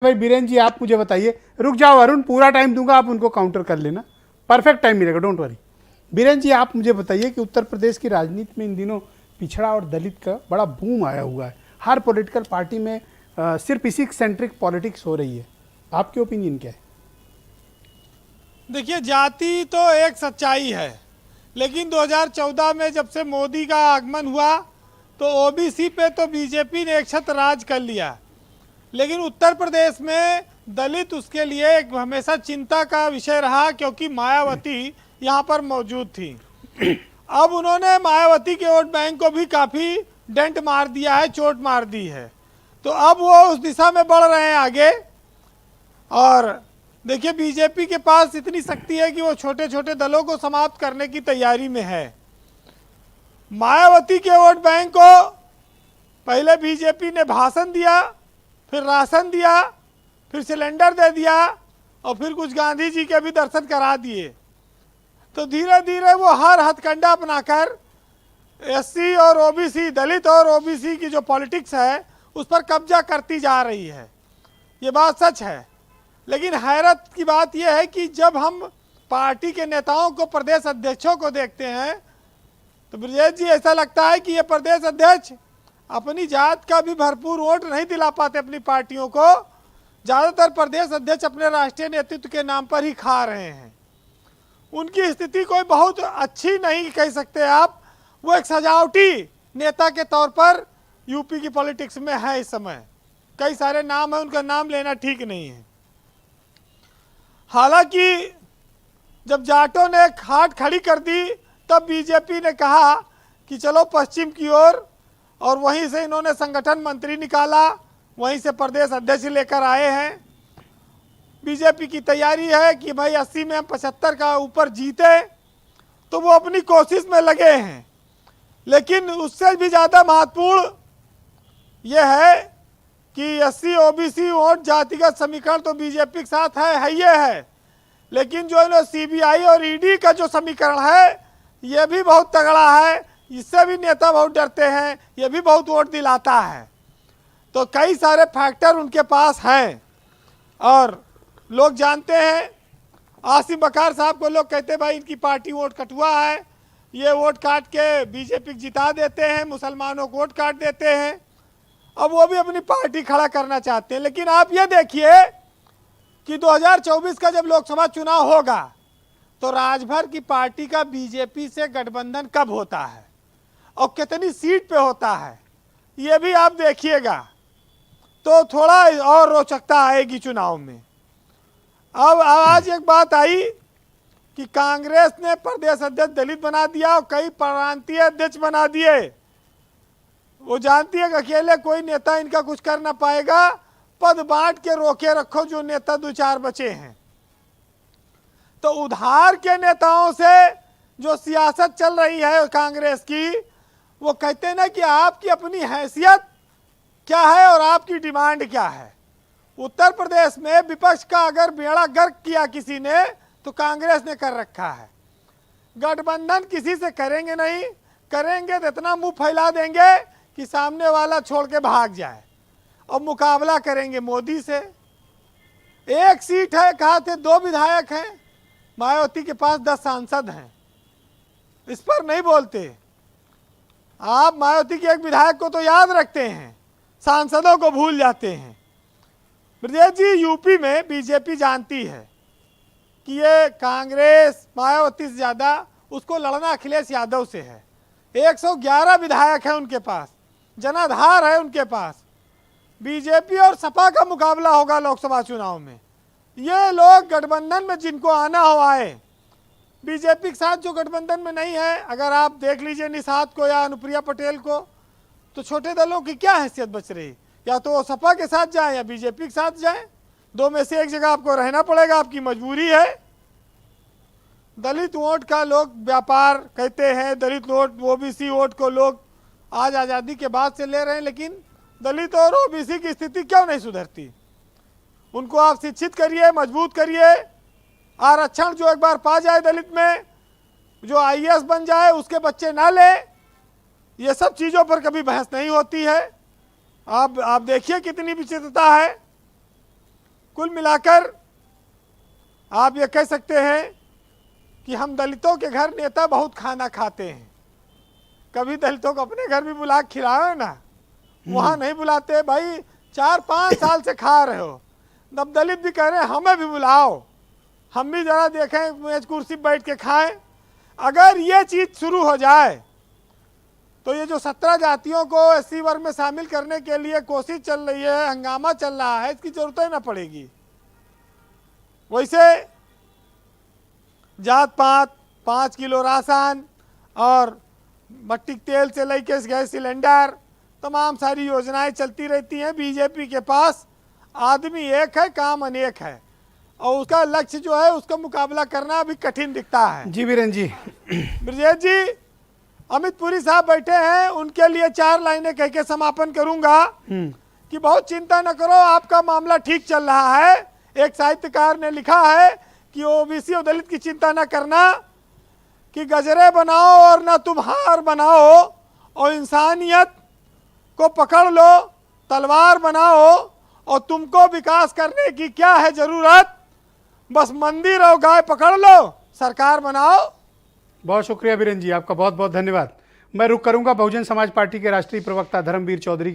भाई बीरेन जी, आप मुझे बताइए। रुक जाओ अरुण, पूरा टाइम दूंगा, आप उनको काउंटर कर लेना, परफेक्ट टाइम मिलेगा, डोंट वरी। बीरेन जी, आप मुझे बताइए कि उत्तर प्रदेश की राजनीति में इन दिनों पिछड़ा और दलित का बड़ा बूम आया हुआ है। हर पॉलिटिकल पार्टी में सिर्फ इसी सेंट्रिक पॉलिटिक्स हो रही है। आपके ओपिनियन क्या है? देखिए, जाति तो एक सच्चाई है, लेकिन 2014 में जब से मोदी का आगमन हुआ तो ओबीसी पे तो बीजेपी ने एक छत राज कर लिया। लेकिन उत्तर प्रदेश में दलित उसके लिए एक हमेशा चिंता का विषय रहा, क्योंकि मायावती यहाँ पर मौजूद थी। अब उन्होंने मायावती के वोट बैंक को भी काफ़ी डेंट मार दिया है, चोट मार दी है। तो अब वो उस दिशा में बढ़ रहे हैं आगे। और देखिए, बीजेपी के पास इतनी शक्ति है कि वो छोटे छोटे दलों को समाप्त करने की तैयारी में है। मायावती के वोट बैंक को पहले बीजेपी ने भाषण दिया, फिर राशन दिया, फिर सिलेंडर दे दिया और फिर कुछ गांधी जी के भी दर्शन करा दिए। तो धीरे धीरे वो हर हथकंडा अपनाकर एससी और ओबीसी, दलित और ओबीसी की जो पॉलिटिक्स है उस पर कब्जा करती जा रही है। ये बात सच है। लेकिन हैरत की बात यह है कि जब हम पार्टी के नेताओं को, प्रदेश अध्यक्षों को देखते हैं तो ब्रजेश जी, ऐसा लगता है कि ये प्रदेश अध्यक्ष अपनी जात का भी भरपूर वोट नहीं दिला पाते अपनी पार्टियों को। ज़्यादातर प्रदेश अध्यक्ष अपने राष्ट्रीय नेतृत्व के नाम पर ही खा रहे हैं। उनकी स्थिति कोई बहुत अच्छी नहीं कह सकते आप। वो एक सजावटी नेता के तौर पर यूपी की पॉलिटिक्स में है इस समय। कई सारे नाम है, उनका नाम लेना ठीक नहीं है। हालांकि जब जाटों ने हाथ खड़ी कर दी तब बीजेपी ने कहा कि चलो पश्चिम की ओर, और वहीं से इन्होंने संगठन मंत्री निकाला, वहीं से प्रदेश अध्यक्ष लेकर आए हैं। बीजेपी की तैयारी है कि भाई 80 में हम 75 का ऊपर जीते, तो वो अपनी कोशिश में लगे हैं। लेकिन उससे भी ज़्यादा महत्वपूर्ण यह है कि एससी ओबीसी वोट जातिगत समीकरण तो बीजेपी के साथ है ये है, लेकिन जो सीबीआई और ईडी का जो समीकरण है ये भी बहुत तगड़ा है। इससे भी नेता बहुत डरते हैं, ये भी बहुत वोट दिलाता है। तो कई सारे फैक्टर उनके पास हैं और लोग जानते हैं। आसिम बकार साहब को लोग कहते हैं भाई इनकी पार्टी वोट कटुआ है, ये वोट काट के बीजेपी जिता देते हैं, मुसलमानों को वोट काट देते हैं। अब वो भी अपनी पार्टी खड़ा करना चाहते हैं। लेकिन आप ये देखिए कि 2024 का जब लोकसभा चुनाव होगा तो राजभर की पार्टी का बीजेपी से गठबंधन कब होता है और कितनी सीट पे होता है, ये भी आप देखिएगा, तो थोड़ा और रोचकता आएगी चुनाव में। अब आज एक बात आई कि कांग्रेस ने प्रदेश अध्यक्ष दलित बना दिया और कई प्रांतीय अध्यक्ष बना दिए। वो जानती है कि अकेले कोई नेता इनका कुछ कर ना पाएगा, पद बांट के रोके रखो जो नेता दो चार बचे हैं। तो उधार के नेताओं से जो सियासत चल रही है कांग्रेस की, वो कहते हैं ना कि आपकी अपनी हैसियत क्या है और आपकी डिमांड क्या है। उत्तर प्रदेश में विपक्ष का अगर बेड़ा गर्क किया किसी ने तो कांग्रेस ने कर रखा है। गठबंधन किसी से करेंगे नहीं, करेंगे तो इतना मुंह फैला देंगे कि सामने वाला छोड़ के भाग जाए, और मुकाबला करेंगे मोदी से। एक सीट है, कहा थे 2 विधायक हैं, मायावती के पास 10 सांसद हैं, इस पर नहीं बोलते। आप मायावती के एक विधायक को तो याद रखते हैं, सांसदों को भूल जाते हैं। ब्रजेश जी, यूपी में बीजेपी जानती है कि ये कांग्रेस मायावती से ज़्यादा उसको लड़ना अखिलेश यादव से है। 111 विधायक हैं उनके पास, जनाधार है उनके पास। बीजेपी और सपा का मुकाबला होगा लोकसभा चुनाव में। ये लोग गठबंधन में जिनको आना हो आए, बीजेपी के साथ जो गठबंधन में नहीं है, अगर आप देख लीजिए निषाद को या अनुप्रिया पटेल को, तो छोटे दलों की क्या हैसियत बच रही? या तो वो सपा के साथ जाएं या बीजेपी के साथ जाएं, दो में से एक जगह आपको रहना पड़ेगा, आपकी मजबूरी है। दलित वोट का लोग व्यापार कहते हैं, दलित वोट, ओबीसी वोट को लोग आज आज़ादी के बाद से ले रहे हैं, लेकिन दलित और ओबीसी की स्थिति क्यों नहीं सुधरती? उनको आप शिक्षित करिए, मजबूत करिए, आरक्षण जो एक बार पा जाए दलित में, जो आईएएस बन जाए, उसके बच्चे ना ले, ये सब चीज़ों पर कभी बहस नहीं होती है। आप देखिए कितनी विचित्रता है। कुल मिलाकर आप ये कह सकते हैं कि हम दलितों के घर नेता बहुत खाना खाते हैं। कभी दलितों को अपने घर भी बुला के खिलाओ ना, वहाँ नहीं बुलाते भाई। 4-5 साल से खा रहे हो, तब दलित भी कह रहे हैं हमें भी बुलाओ, हम भी ज़रा देखें, मेज कुर्सी बैठ के खाएं। अगर ये चीज़ शुरू हो जाए तो ये जो 17 जातियों को एससी वर्ग में शामिल करने के लिए कोशिश चल रही है, हंगामा चल रहा है, इसकी जरूरत ही ना पड़ेगी। वैसे जात पात, 5 किलो राशन और मट्टी के तेल से लेके गैस सिलेंडर, तमाम सारी योजनाएं चलती रहती हैं। बीजेपी के पास आदमी एक है, काम अनेक है, और उसका लक्ष्य जो है उसका मुकाबला करना भी कठिन दिखता है। जी बीरेन जी। ब्रजेश जी, अमित पुरी साहब बैठे हैं, उनके लिए 4 लाइनें कह के समापन करूंगा कि बहुत चिंता न करो, आपका मामला ठीक चल रहा है। एक साहित्यकार ने लिखा है कि ओबीसी और दलित की चिंता न करना, कि गजरे बनाओ और ना तुम हार बनाओ, और इंसानियत को पकड़ लो, तलवार बनाओ, और तुमको विकास करने की क्या है जरूरत, बस मंदिर और गाय पकड़ लो, सरकार बनाओ। बहुत शुक्रिया बीरेन जी, आपका बहुत बहुत धन्यवाद। मैं रुक करूंगा बहुजन समाज पार्टी के राष्ट्रीय प्रवक्ता धर्मवीर चौधरी